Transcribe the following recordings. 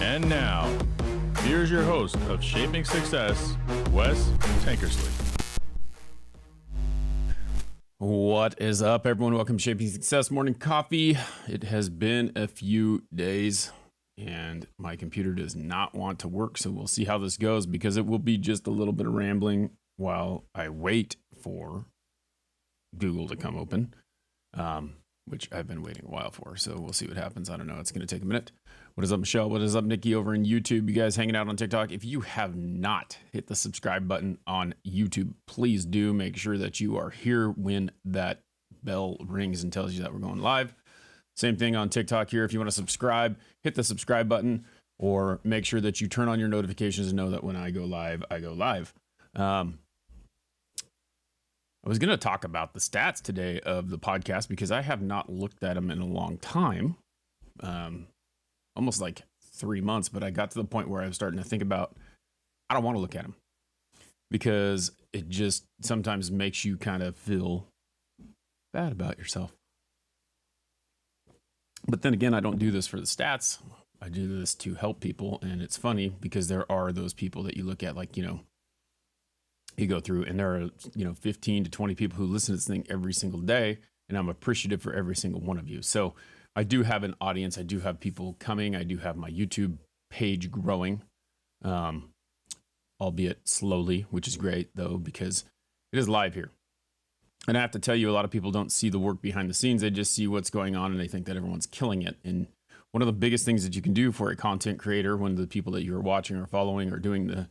And now, here's your host of Shaping Success, Wes Tankersley. What is up, everyone? Welcome to Shaping Success Morning Coffee. It has been a few days, and my computer does not want to work, so we'll see how this goes, because it will be just a little bit of rambling while I wait for Google to come open, which I've been waiting a while for, so we'll see what happens. I don't know. It's going to take a minute. What is up, Michelle? What is up, Nikki, over in YouTube? You guys hanging out on TikTok? If you have not hit the subscribe button on YouTube, please do. Make sure that you are here when that bell rings and tells you that we're going live. Same thing on TikTok here. If you want to subscribe, hit the subscribe button, or make sure that you turn on your notifications and know that when I go live, I go live. I was going to talk about the stats today of the podcast because I have not looked at them in a long time. Almost like 3 months, but I got to the point where I was starting to think about, I don't want to look at them because it just sometimes makes you kind of feel bad about yourself. But then again, I don't do this for the stats. I do this to help people. And it's funny because there are those people that you look at, like, you go through and there are, 15 to 20 people who listen to this thing every single day. And I'm appreciative for every single one of you. So I do have an audience. I do have people coming. I do have my YouTube page growing, albeit slowly, which is great, though, because it is live here. And I have to tell you, a lot of people don't see the work behind the scenes. They just see what's going on and they think that everyone's killing it. And one of the biggest things that you can do for a content creator, when the people that you're watching or following or doing the,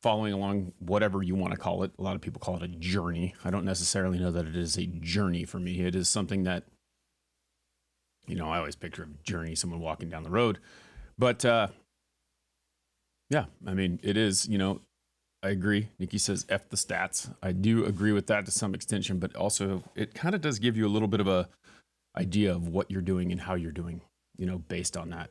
following along, whatever you want to call it. A lot of people call it a journey. I don't necessarily know that it is a journey for me. It is something that, I always picture a journey, someone walking down the road. But, it is, I agree. Nikki says, F the stats. I do agree with that to some extension, but also it kind of does give you a little bit of a idea of what you're doing and how you're doing, based on that.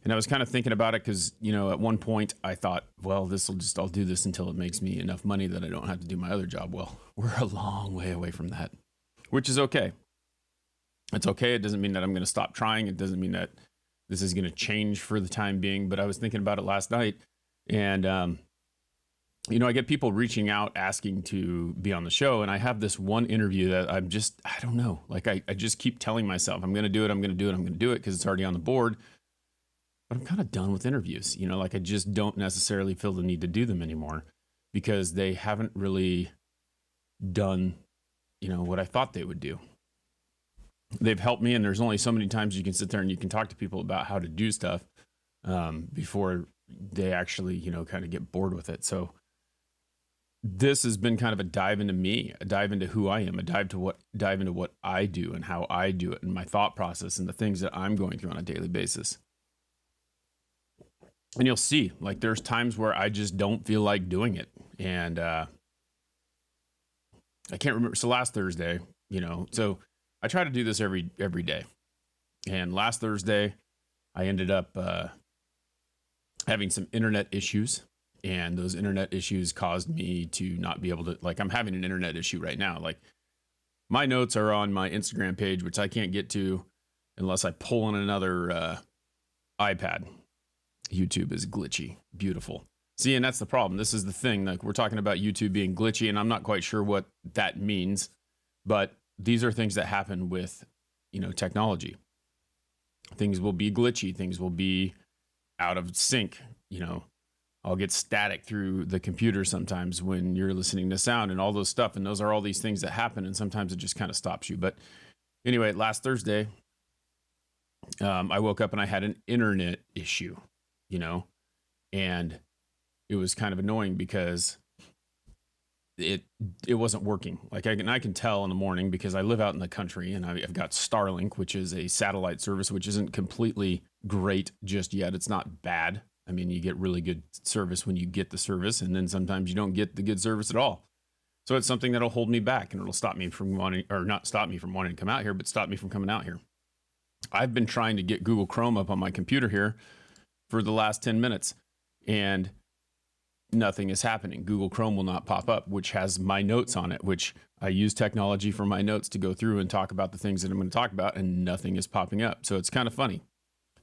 And I was kind of thinking about it because, at one point I thought, well, I'll do this until it makes me enough money that I don't have to do my other job. Well, we're a long way away from that, which is okay. It's okay. It doesn't mean that I'm going to stop trying. It doesn't mean that this is going to change for the time being, but I was thinking about it last night and, I get people reaching out, asking to be on the show. And I have this one interview that I don't know. Like I just keep telling myself, I'm going to do it. I'm going to do it. I'm going to do it because it's already on the board. But I'm kind of done with interviews. I just don't necessarily feel the need to do them anymore because they haven't really done, what I thought they would do. They've helped me, and there's only so many times you can sit there and you can talk to people about how to do stuff before they actually, kind of get bored with it. So this has been kind of a dive into me, a dive into who I am, a dive into what I do and how I do it and my thought process and the things that I'm going through on a daily basis. And you'll see, like, there's times where I just don't feel like doing it. And I can't remember. So last Thursday, so I try to do this every day. And last Thursday, I ended up having some internet issues. And those internet issues caused me to not be able to, I'm having an internet issue right now. Like, my notes are on my Instagram page, which I can't get to unless I pull on another iPad. YouTube is glitchy. Beautiful. See, and that's the problem. This is the thing. Like, we're talking about YouTube being glitchy, and I'm not quite sure what that means. But these are things that happen with, technology. Things will be glitchy. Things will be out of sync. I'll get static through the computer sometimes when you're listening to sound and all those stuff. And those are all these things that happen. And sometimes it just kind of stops you. But anyway, last Thursday, I woke up and I had an internet issue, and it was kind of annoying because it wasn't working. Like, I can tell in the morning because I live out in the country and I've got Starlink, which is a satellite service, which isn't completely great just yet. It's not bad. I mean, you get really good service when you get the service, and then sometimes you don't get the good service at all. So it's something that'll hold me back, and it'll stop me from wanting, or not stop me from wanting to come out here, but stop me from coming out here. I've been trying to get Google Chrome up on my computer here for the last 10 minutes, and nothing is happening. Google Chrome will not pop up, which has my notes on it, which I use technology for my notes to go through and talk about the things that I'm going to talk about, and nothing is popping up. So it's kind of funny.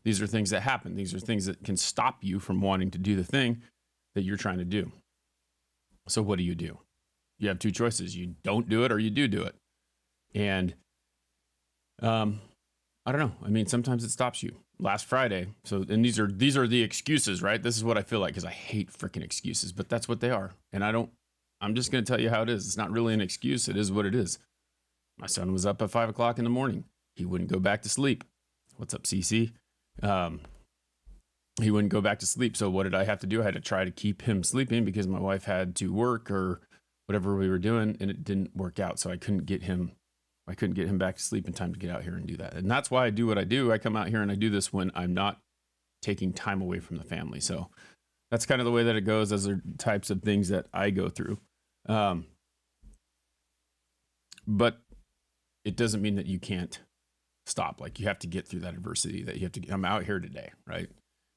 These are things that happen. These are things that can stop you from wanting to do the thing that you're trying to do. So what do? You have two choices. You don't do it or you do it. And I don't know. I mean, sometimes it stops you. Last Friday. So, and these are the excuses, right? This is what I feel like because I hate freaking excuses, but that's what they are. And I'm just going to tell you how it is. It's not really an excuse. It is what it is. My son was up at 5 o'clock in the morning. He wouldn't go back to sleep. What's up, CC? He wouldn't go back to sleep. So what did I have to do? I had to try to keep him sleeping because my wife had to work or whatever we were doing, and it didn't work out. So I couldn't get him back to sleep in time to get out here and do that. And that's why I do what I do. I come out here and I do this when I'm not taking time away from the family. So that's kind of the way that it goes. Those are types of things that I go through. But it doesn't mean that you can't stop. Like you have to get through that adversity I'm out here today, right?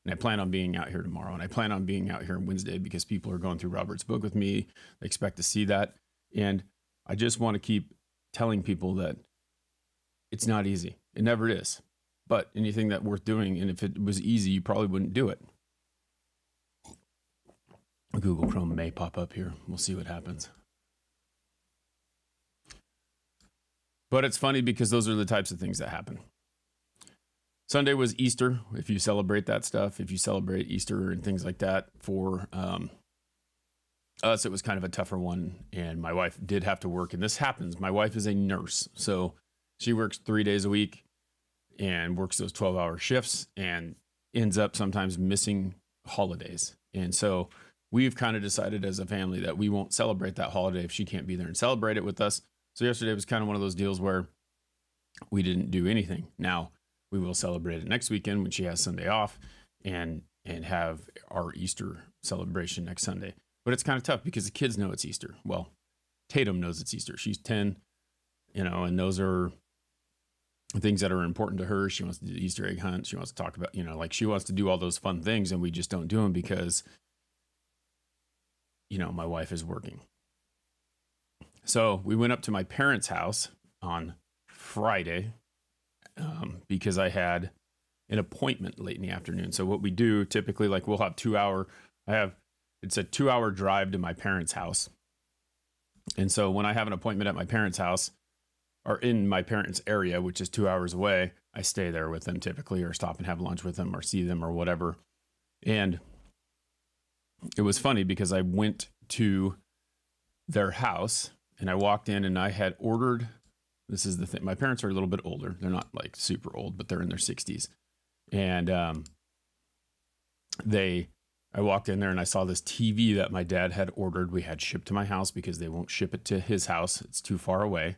And I plan on being out here tomorrow. And I plan on being out here on Wednesday because people are going through Robert's book with me. They expect to see that. And I just want to keep telling people that it's not easy. It never is. But anything that worth doing, and if it was easy, you probably wouldn't do it. Google Chrome may pop up here. We'll see what happens. But it's funny because those are the types of things that happen. Sunday was Easter, if you celebrate that stuff, if you celebrate Easter and things like that. For us, it was kind of a tougher one, and my wife did have to work, and this happens. My wife is a nurse, so she works 3 days a week and works those 12-hour shifts and ends up sometimes missing holidays. And so we've kind of decided as a family that we won't celebrate that holiday if she can't be there and celebrate it with us. So yesterday was kind of one of those deals where we didn't do anything. Now, we will celebrate it next weekend when she has Sunday off and have our Easter celebration next Sunday. But it's kind of tough because the kids know it's Easter. Well, Tatum knows it's Easter. She's 10, and those are things that are important to her. She wants to do the Easter egg hunt. She wants to talk about, she wants to do all those fun things, and we just don't do them because, my wife is working. So we went up to my parents' house on Friday because I had an appointment late in the afternoon. So what we do typically, we'll have it's a 2-hour drive to my parents' house. And so when I have an appointment at my parents' house or in my parents' area, which is 2 hours away, I stay there with them typically or stop and have lunch with them or see them or whatever. And it was funny because I went to their house and I walked in and I had ordered, this is the thing, my parents are a little bit older. They're not super old, but they're in their 60s. And I walked in there and I saw this TV that my dad had ordered. We had shipped to my house because they won't ship it to his house. It's too far away.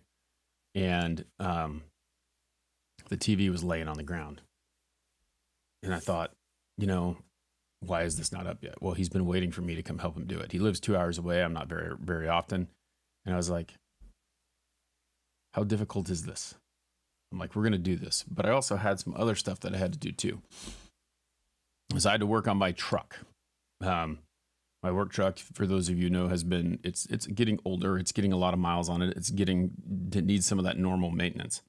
And the TV was laying on the ground. And I thought, why is this not up yet? Well, he's been waiting for me to come help him do it. He lives 2 hours away. I'm not very, very often. And I was like, how difficult is this? I'm like, we're going to do this. But I also had some other stuff that I had to do too. So I had to work on my truck. My work truck, for those of you who know, it's getting older. It's getting a lot of miles on it. It needs some of that normal maintenance.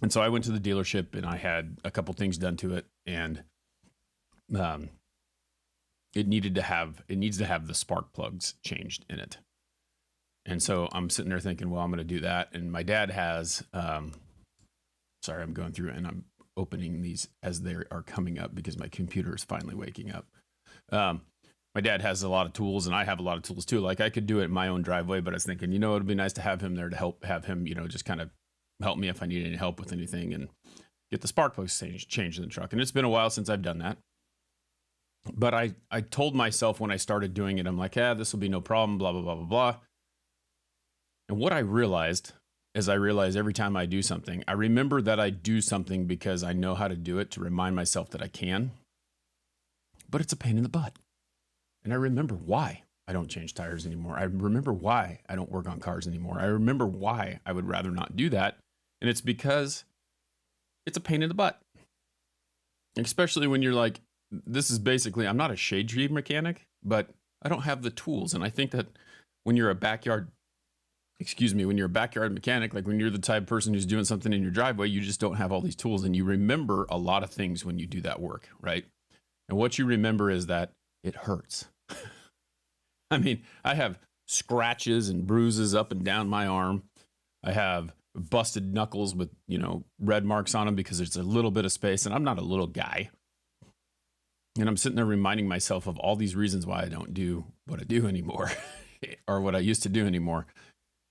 And so I went to the dealership and I had a couple things done to it, and it needs to have the spark plugs changed in it. And so I'm sitting there thinking, well, I'm going to do that. And my dad has, sorry, I'm going through and I'm opening these as they are coming up because my computer is finally waking up. My dad has a lot of tools and I have a lot of tools too. I could do it in my own driveway, but I was thinking, it'd be nice to have him there to have him, just kind of help me if I need any help with anything and get the spark plugs changed in the truck. And it's been a while since I've done that. But I told myself when I started doing it, I'm like, this will be no problem, blah, blah, blah, blah, blah. And what I realized is every time I do something, I remember that I do something because I know how to do it to remind myself that I can. But it's a pain in the butt. And I remember why I don't change tires anymore. I remember why I don't work on cars anymore. I remember why I would rather not do that. And it's because it's a pain in the butt. Especially when you're like, this is basically, I'm not a shade tree mechanic, but I don't have the tools. And I think that when you're a backyard when you're a backyard mechanic, like when you're the type of person who's doing something in your driveway, you just don't have all these tools and you remember a lot of things when you do that work, right? And what you remember is that it hurts. I mean, I have scratches and bruises up and down my arm. I have busted knuckles with, red marks on them because there's a little bit of space, and I'm not a little guy. And I'm sitting there reminding myself of all these reasons why I don't do what I do anymore or what I used to do anymore.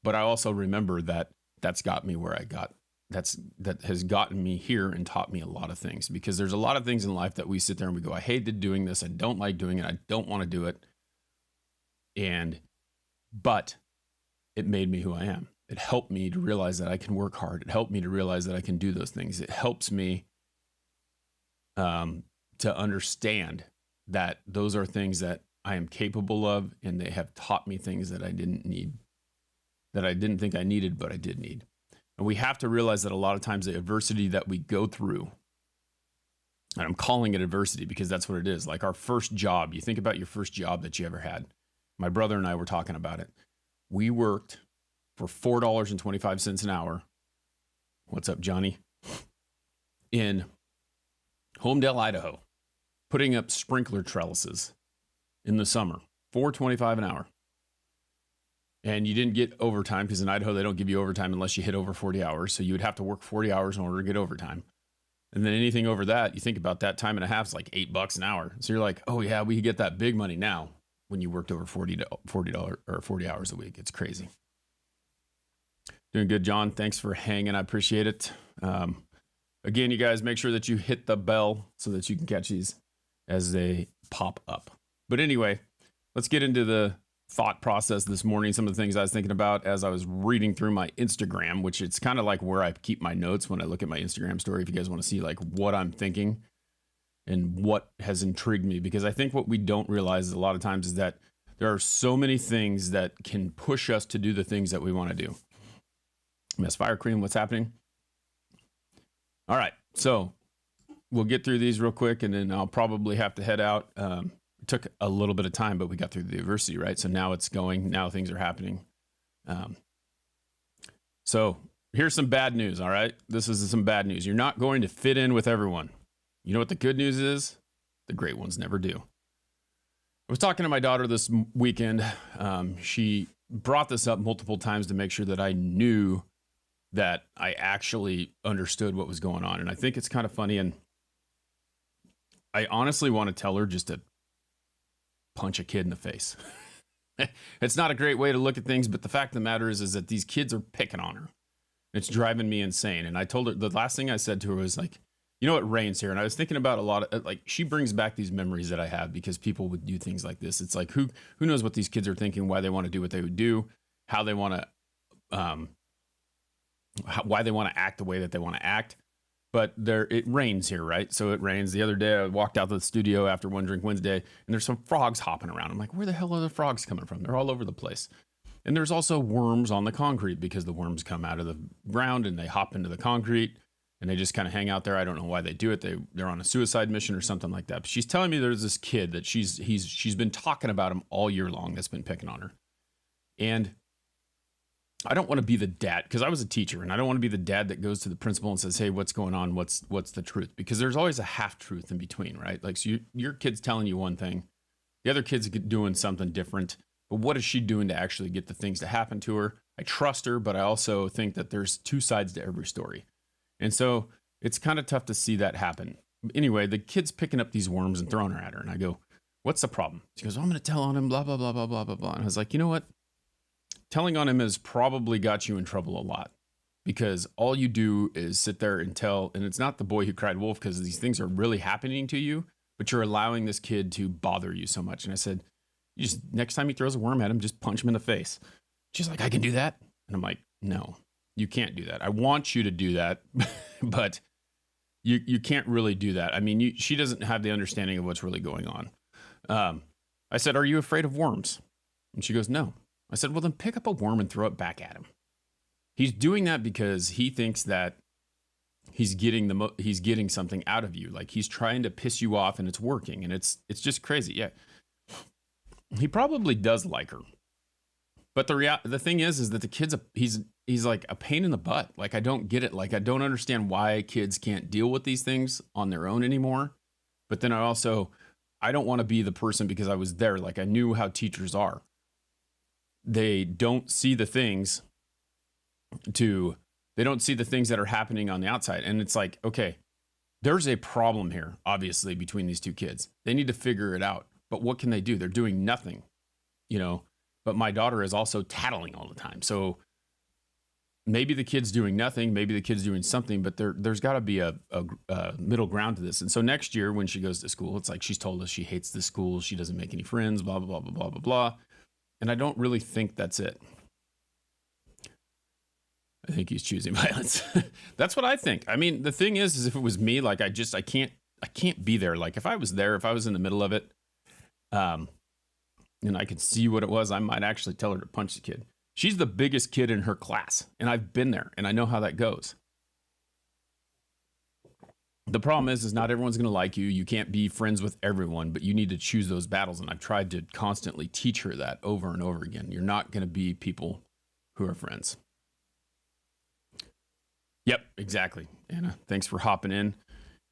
But I also remember that that's got me where I got. That has gotten me here and taught me a lot of things, because there's a lot of things in life that we sit there and we go, I hated doing this. I don't like doing it. I don't want to do it. But it made me who I am. It helped me to realize that I can work hard. It helped me to realize that I can do those things. It helps me to understand that those are things that I am capable of, and they have taught me things that I didn't need, that I didn't think I needed, but I did need. And we have to realize that a lot of times the adversity that we go through, and I'm calling it adversity because that's what it is. Like our first job, you think about your first job that you ever had. My brother and I were talking about it. We worked for $4.25 an hour. What's up, Johnny? In Homedale, Idaho, putting up sprinkler trellises in the summer, $4.25 an hour. And you didn't get overtime because in Idaho, they don't give you overtime unless you hit over 40 hours. So you would have to work 40 hours in order to get overtime. And then anything over that, you think about that, time and a half is like $8 an hour. So you're like, oh yeah, we could get that big money now when you worked over $40 or 40 hours a week. It's crazy. Doing good, John. Thanks for hanging. I appreciate it. Again, you guys, make sure that you hit the bell so that you can catch these as they pop up. But anyway, let's get into the thought process this morning. Some of the things I was thinking about as I was reading through my Instagram, which it's kind of like where I keep my notes when I look at my Instagram story. If you guys want to see like what I'm thinking and what has intrigued me, because I think what we don't realize a lot of times is that there are so many things that can push us to do the things that we want to do. Miss Fire Cream, what's happening? All right, so we'll get through these real quick, and then I'll probably have to head out. It took a little bit of time, but we got through the adversity, right? So now it's going. Now things are happening. So here's some bad news, all right? This is some bad news. You're not going to fit in with everyone. You know what the good news is? The great ones never do. I was talking to my daughter this weekend. She brought this up multiple times to make sure that I knew that I actually understood what was going on. And I think it's kind of funny. And I honestly want to tell her just to punch a kid in the face. It's not a great way to look at things, but the fact of the matter is that these kids are picking on her. It's driving me insane. And I told her, the last thing I said to her was like, you know, it rains here. And I was thinking about a lot of, like, she brings back these memories that I have because people would do things like this. It's like, who knows what these kids are thinking, why they want to do what they would do, how they want to, why they want to act the way that they want to act. But it rains here, right? So it rains. The other day I walked out to the studio after One Drink Wednesday, and there's some frogs hopping around. I'm like, where the hell are the frogs coming from? They're all over the place. And there's also worms on the concrete because the worms come out of the ground and they hop into the concrete and they just kind of hang out there. I don't know why they do it. They're on a suicide mission or something like that. But she's telling me there's this kid that she's been talking about him all year long that's been picking on her. And I don't want to be the dad, because I was a teacher, and I don't want to be the dad that goes to the principal and says, hey, what's going on? What's the truth? Because there's always a half truth in between, right? Like, so your kid's telling you one thing, the other kid's doing something different, but what is she doing to actually get the things to happen to her? I trust her, but I also think that there's two sides to every story. And so it's kind of tough to see that happen. Anyway, the kid's picking up these worms and throwing her at her, and I go, what's the problem? She goes, I'm going to tell on him, blah, blah, blah, blah, blah, blah, blah. And I was like, you know what? Telling on him has probably got you in trouble a lot, because all you do is sit there and tell, and it's not the boy who cried wolf, because these things are really happening to you, but you're allowing this kid to bother you so much. And I said, you just, next time he throws a worm at him, just punch him in the face. She's like, I can do that. And I'm like, no, you can't do that. I want you to do that, but you can't really do that. I mean, she doesn't have the understanding of what's really going on. I said, are you afraid of worms? And she goes, no. I said, well, then pick up a worm and throw it back at him. He's doing that because he thinks that he's getting something out of you. Like, he's trying to piss you off, and it's working, and it's just crazy. Yeah. He probably does like her. But the thing is that the kid's he's like a pain in the butt. Like, I don't get it. Like, I don't understand why kids can't deal with these things on their own anymore. But then I don't want to be the person, because I was there. Like, I knew how teachers are. They don't see the things that are happening on the outside. And it's like, okay, there's a problem here, obviously, between these two kids. They need to figure it out. But what can they do? They're doing nothing, But my daughter is also tattling all the time. So maybe the kid's doing nothing. Maybe the kid's doing something. But there's got to be a middle ground to this. And so next year when she goes to school, it's like she's told us she hates this school. She doesn't make any friends, blah, blah, blah, blah, blah, blah. And I don't really think that's it. I think he's choosing violence. That's what I think. I mean, the thing is if it was me, like, I can't be there. Like, if I was there, if I was in the middle of it, and I could see what it was, I might actually tell her to punch the kid. She's the biggest kid in her class, and I've been there, and I know how that goes. The problem is not everyone's going to like you. You can't be friends with everyone, but you need to choose those battles. And I've tried to constantly teach her that over and over again. You're not going to be people who are friends. Yep, exactly. Anna, thanks for hopping in.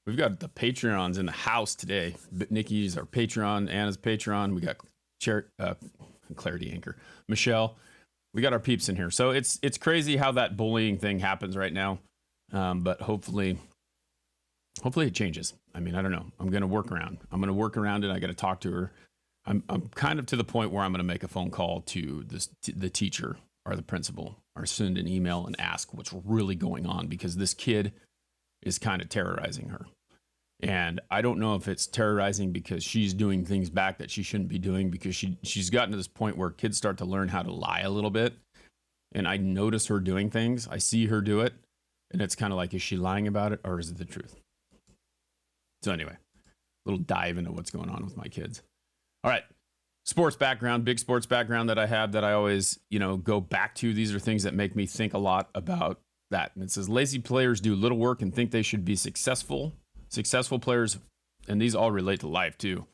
We've got the Patreons in the house today. Nikki's our Patreon, Anna's Patreon. We got Clarity Anchor, Michelle. We got our peeps in here. So it's crazy how that bullying thing happens right now. But hopefully it changes. I mean, I don't know. I'm going to work around. it. I got to talk to her. I'm kind of to the point where I'm going to make a phone call to the teacher or the principal, or send an email and ask what's really going on, because this kid is kind of terrorizing her. And I don't know if it's terrorizing because she's doing things back that she shouldn't be doing, because she's gotten to this point where kids start to learn how to lie a little bit. And I notice her doing things. I see her do it. And it's kind of like, is she lying about it, or is it the truth? So anyway, a little dive into what's going on with my kids. All right. Sports background, big sports background that I have that I always, go back to. These are things that make me think a lot about that. And it says, lazy players do little work and think they should be successful. Successful players, and these all relate to life too.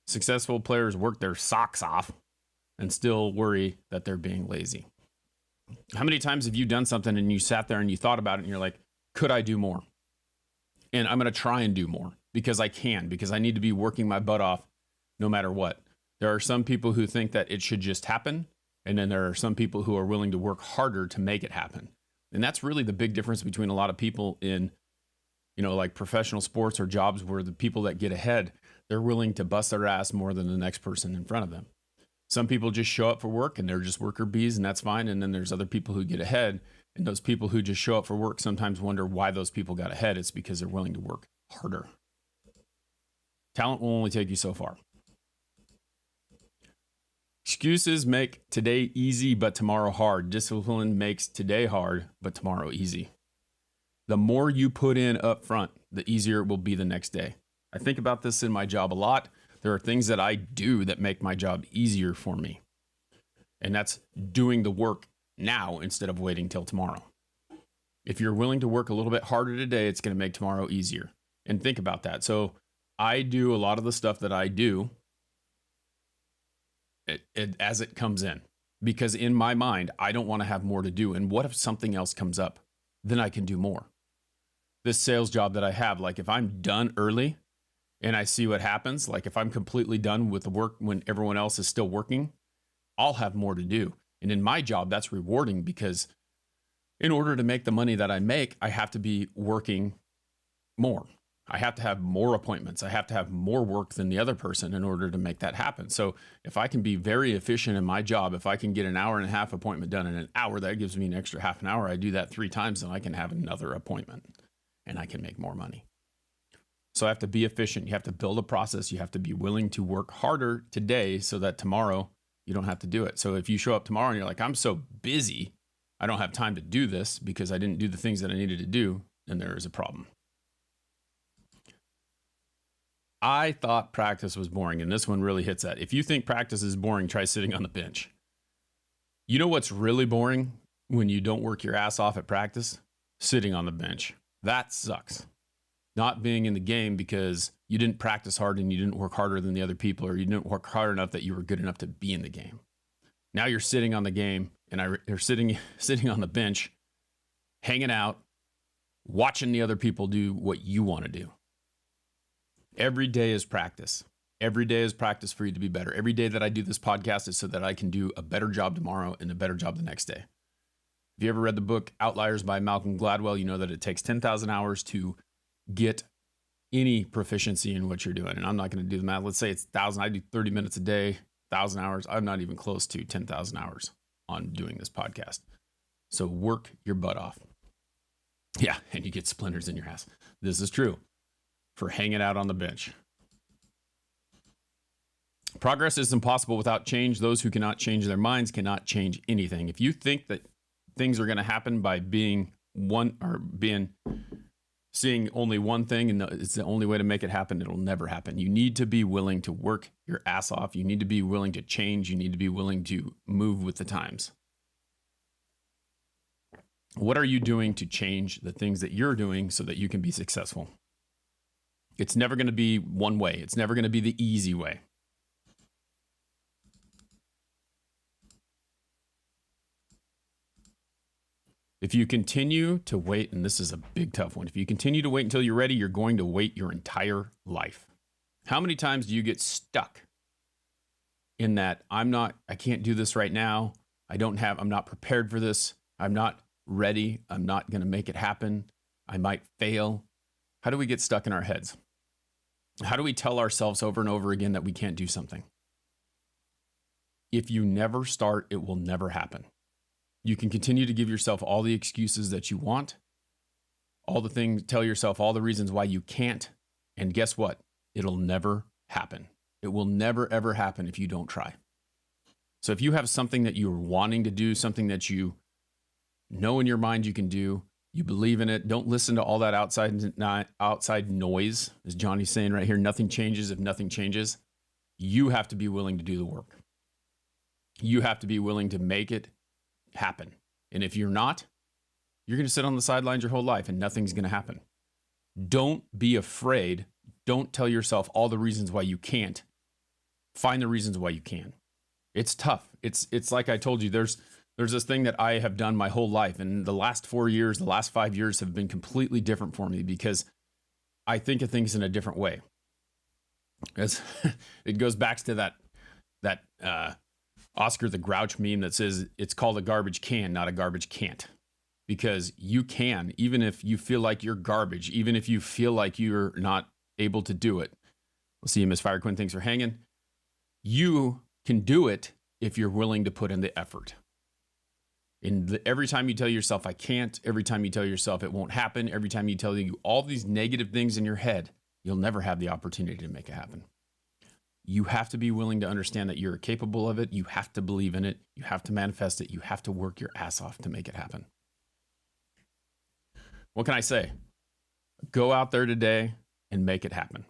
Successful players work their socks off and still worry that they're being lazy. How many times have you done something and you sat there and you thought about it and you're like, could I do more? And I'm going to try and do more because I can, because I need to be working my butt off no matter what. There are some people who think that it should just happen. And then there are some people who are willing to work harder to make it happen. And that's really the big difference between a lot of people in, like professional sports or jobs, where the people that get ahead, they're willing to bust their ass more than the next person in front of them. Some people just show up for work and they're just worker bees, and that's fine. And then there's other people who get ahead, and those people who just show up for work sometimes wonder why those people got ahead. It's because they're willing to work harder. Talent will only take you so far. Excuses make today easy, but tomorrow hard. Discipline makes today hard, but tomorrow easy. The more you put in up front, the easier it will be the next day. I think about this in my job a lot. There are things that I do that make my job easier for me. And that's doing the work now instead of waiting till tomorrow. If you're willing to work a little bit harder today, it's going to make tomorrow easier. And think about that. So I do a lot of the stuff that I do as it comes in, because in my mind, I don't want to have more to do. And what if something else comes up? Then I can do more. This sales job that I have, like if I'm done early and I see what happens, like if I'm completely done with the work when everyone else is still working, I'll have more to do. And in my job, that's rewarding, because in order to make the money that I make, I have to be working more. I have to have more appointments. I have to have more work than the other person in order to make that happen. So if I can be very efficient in my job, if I can get an hour and a half appointment done in an hour, that gives me an extra half an hour. I do that 3 times and I can have another appointment and I can make more money. So I have to be efficient. You have to build a process. You have to be willing to work harder today so that tomorrow you don't have to do it. So if you show up tomorrow and you're like, I'm so busy, I don't have time to do this because I didn't do the things that I needed to do, then there is a problem. I thought practice was boring, and this one really hits that. If you think practice is boring, try sitting on the bench. You know what's really boring when you don't work your ass off at practice? Sitting on the bench. That sucks. Not being in the game because you didn't practice hard and you didn't work harder than the other people, or you didn't work hard enough that you were good enough to be in the game. Now you're sitting on the game, and you're sitting on the bench, hanging out, watching the other people do what you want to do. Every day is practice. Every day is practice for you to be better. Every day that I do this podcast is so that I can do a better job tomorrow and a better job the next day. If you ever read the book Outliers by Malcolm Gladwell, you know that it takes 10,000 hours to get any proficiency in what you're doing. And I'm not going to do the math. Let's say it's 1,000. I do 30 minutes a day, 1,000 hours. I'm not even close to 10,000 hours on doing this podcast. So work your butt off. Yeah, and you get splinters in your ass. This is true for hanging out on the bench. Progress is impossible without change. Those who cannot change their minds cannot change anything. If you think that things are going to happen by seeing only one thing and it's the only way to make it happen, it'll never happen. You need to be willing to work your ass off. You need to be willing to change. You need to be willing to move with the times. What are you doing to change the things that you're doing so that you can be successful? It's never going to be one way. It's never going to be the easy way. If you continue to wait, and this is a big tough one, if you continue to wait until you're ready, you're going to wait your entire life. How many times do you get stuck in that I can't do this right now. I'm not prepared for this. I'm not ready. I'm not going to make it happen. I might fail. How do we get stuck in our heads? How do we tell ourselves over and over again that we can't do something? If you never start, it will never happen. You can continue to give yourself all the excuses that you want, tell yourself all the reasons why you can't. And guess what? It'll never happen. It will never, ever happen if you don't try. So if you have something that you're wanting to do, something that you know in your mind you can do, you believe in it, don't listen to all that outside noise. As Johnny's saying right here, nothing changes if nothing changes. You have to be willing to do the work. You have to be willing to make it happen. And if you're not, you're going to sit on the sidelines your whole life and nothing's going to happen. Don't be afraid. Don't tell yourself all the reasons why you can't. Find the reasons why you can. It's tough. It's like I told you, there's this thing that I have done my whole life. And the last 4 years, the last 5 years have been completely different for me because I think of things in a different way. It goes back to that Oscar the Grouch meme that says it's called a garbage can, not a garbage can't. Because you can, even if you feel like you're garbage, even if you feel like you're not able to do it. We'll see you, Miss Fire Quinn. Thanks for hanging. You can do it if you're willing to put in the effort. Every time you tell yourself, I can't, every time you tell yourself it won't happen, every time you tell you all these negative things in your head, you'll never have the opportunity to make it happen. You have to be willing to understand that you're capable of it. You have to believe in it. You have to manifest it. You have to work your ass off to make it happen. What can I say? Go out there today and make it happen.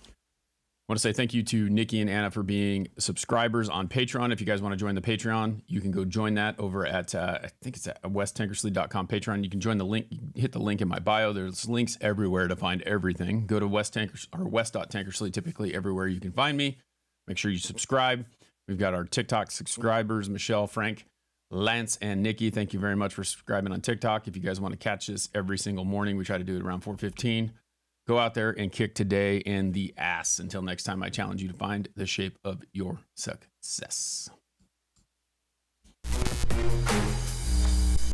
I want to say thank you to Nikki and Anna for being subscribers on Patreon. If you guys want to join the Patreon, you can go join that over at, I think it's at westtankersley.com Patreon. You can join the link, hit the link in my bio. There's links everywhere to find everything. Go to west.tankersley, typically everywhere you can find me. Make sure you subscribe. We've got our TikTok subscribers, Michelle, Frank, Lance, and Nikki. Thank you very much for subscribing on TikTok. If you guys want to catch this every single morning, we try to do it around 4:15. Go out there and kick today in the ass. Until next time, I challenge you to find the shape of your success.